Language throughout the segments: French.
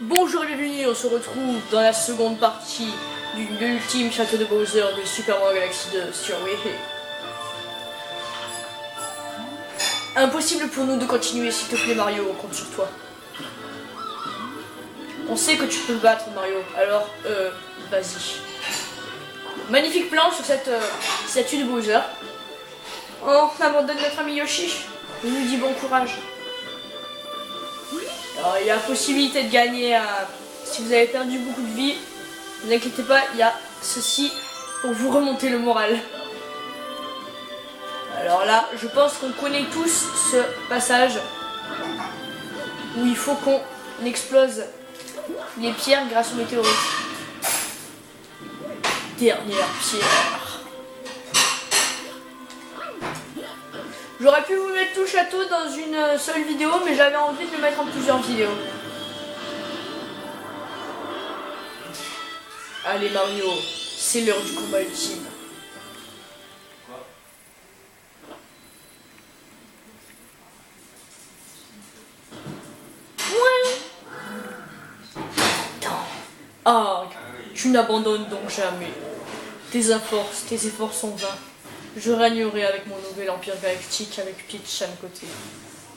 Bonjour et bienvenue, on se retrouve dans la seconde partie de l'ultime château de Bowser de Super Mario Galaxy 2 sur Wii. Impossible pour nous de continuer, s'il te plaît Mario, on compte sur toi. On sait que tu peux le battre Mario, alors vas-y. Magnifique plan sur cette statue de Bowser. On abandonne notre ami Yoshi, il nous dit bon courage. Alors, il y a la possibilité de gagner si vous avez perdu beaucoup de vie. Ne vous inquiétez pas, il y a ceci pour vous remonter le moral. Alors là, je pense qu'on connaît tous ce passage où il faut qu'on explose les pierres grâce au météorite. Dernière pierre. J'aurais pu vous mettre tout le château dans une seule vidéo, mais j'avais envie de le mettre en plusieurs vidéos. Allez Mario, c'est l'heure du combat ultime. Ah, tu n'abandonnes donc jamais. Tes efforts sont vains. Je régnerai avec mon nouvel empire galactique avec Peach à mes côtés.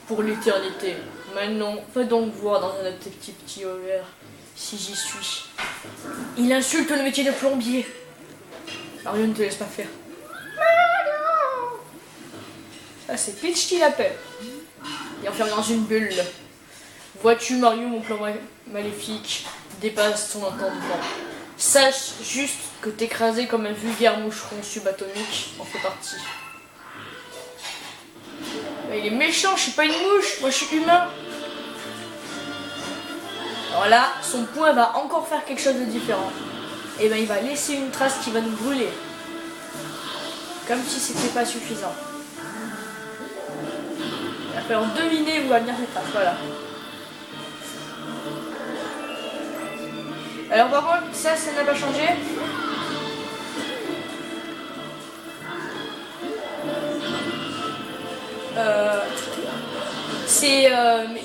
Pour l'éternité. Maintenant, va donc voir dans un autre petit horaire si j'y suis. Il insulte le métier de plombier. Mario ne te laisse pas faire. Mario! Ça c'est Peach qui l'appelle. Il est enfermé dans une bulle. Vois-tu Mario, mon plan maléfique dépasse ton entendement. Sache juste que t'écraser comme un vulgaire moucheron subatomique en fait partie. Mais il est méchant, je suis pas une mouche, moi je suis humain. Alors là, son poing va encore faire quelque chose de différent. Et ben il va laisser une trace qui va nous brûler. Comme si c'était pas suffisant. Il va falloir deviner où va venir cette trace, voilà. Alors par contre, ça n'a pas changé.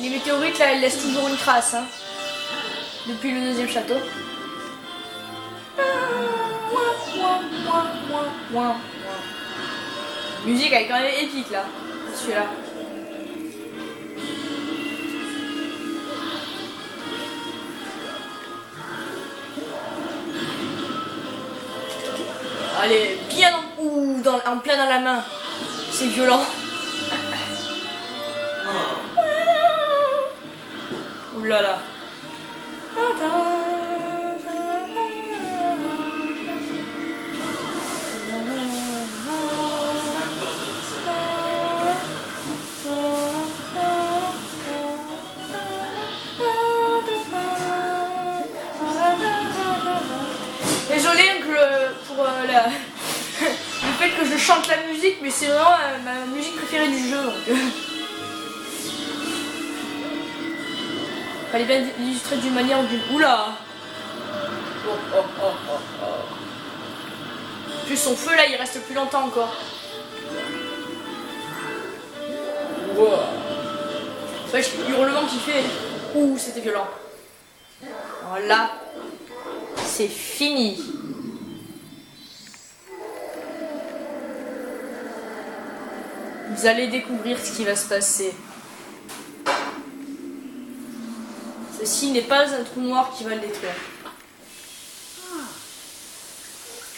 Les météorites là, elles laissent toujours une trace, hein, depuis le deuxième château. Musique elle est quand même épique là, celui-là. Allez, bien en plein dans la main. C'est violent. Ouh là là. Désolé pour le fait que je chante la musique, mais c'est vraiment ma musique préférée du jeu. Donc. Fallait bien l'illustrer d'une manière ou d'une... Oula. En plus son feu là il reste plus longtemps encore. Wow. Ouais, hurlement qu'il fait. Ouh, c'était violent. Alors là, c'est fini. Vous allez découvrir ce qui va se passer. Ceci n'est pas un trou noir qui va le détruire.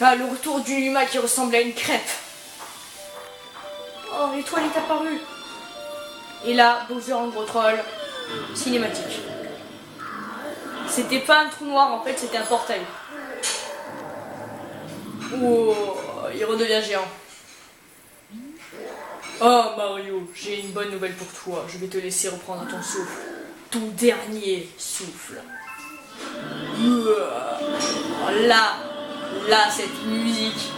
Ah, le retour du Luma qui ressemble à une crêpe. Oh, l'étoile est apparue. Et là, Bowser en gros troll, cinématique. C'était pas un trou noir, en fait, c'était un portail. Oh, il redevient géant. Oh Mario, j'ai une bonne nouvelle pour toi. Je vais te laisser reprendre ton souffle. Ton dernier souffle. Oh, là, cette musique.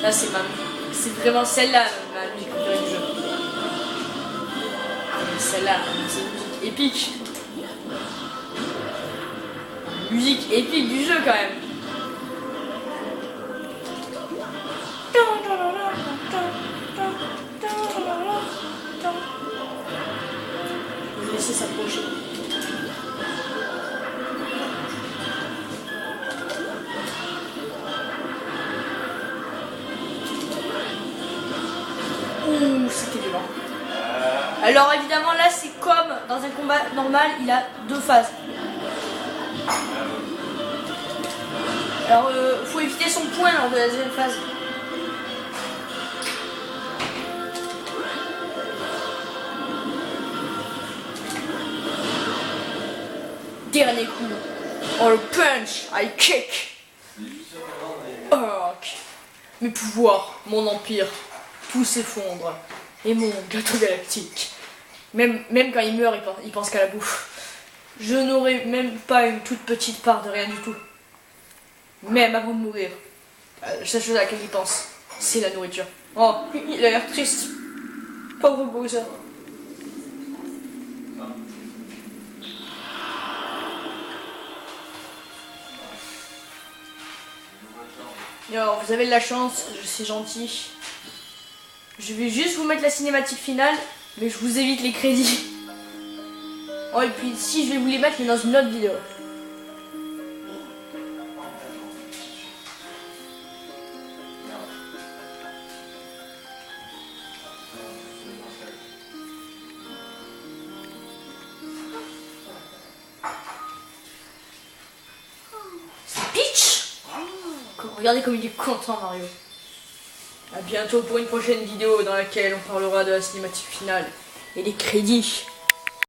Là, c'est vraiment celle-là, ma musique préférée du jeu. Celle-là, c'est une musique épique. Musique épique du jeu quand même. Je vais laisser s'approcher. Alors évidemment là c'est comme dans un combat normal, il a 2 phases. Alors faut éviter son point lors de la deuxième phase. Dernier coup. Oh le punch, I kick. Oh, mes pouvoirs, mon empire, tout s'effondre. Et mon gâteau galactique. Même quand il meurt, il pense qu'à la bouffe. Je n'aurai même pas une toute petite part de rien du tout. Même avant de mourir. La seule chose à laquelle il pense, c'est la nourriture. Oh, il a l'air triste. Pauvre Bowser. Alors, vous avez de la chance, c'est gentil. Je vais juste vous mettre la cinématique finale, mais je vous évite les crédits. Oh, et puis si je vais vous les mettre, mais dans une autre vidéo. C'est Peach! Regardez comme il est content, Mario. A bientôt pour une prochaine vidéo dans laquelle on parlera de la cinématique finale et des crédits.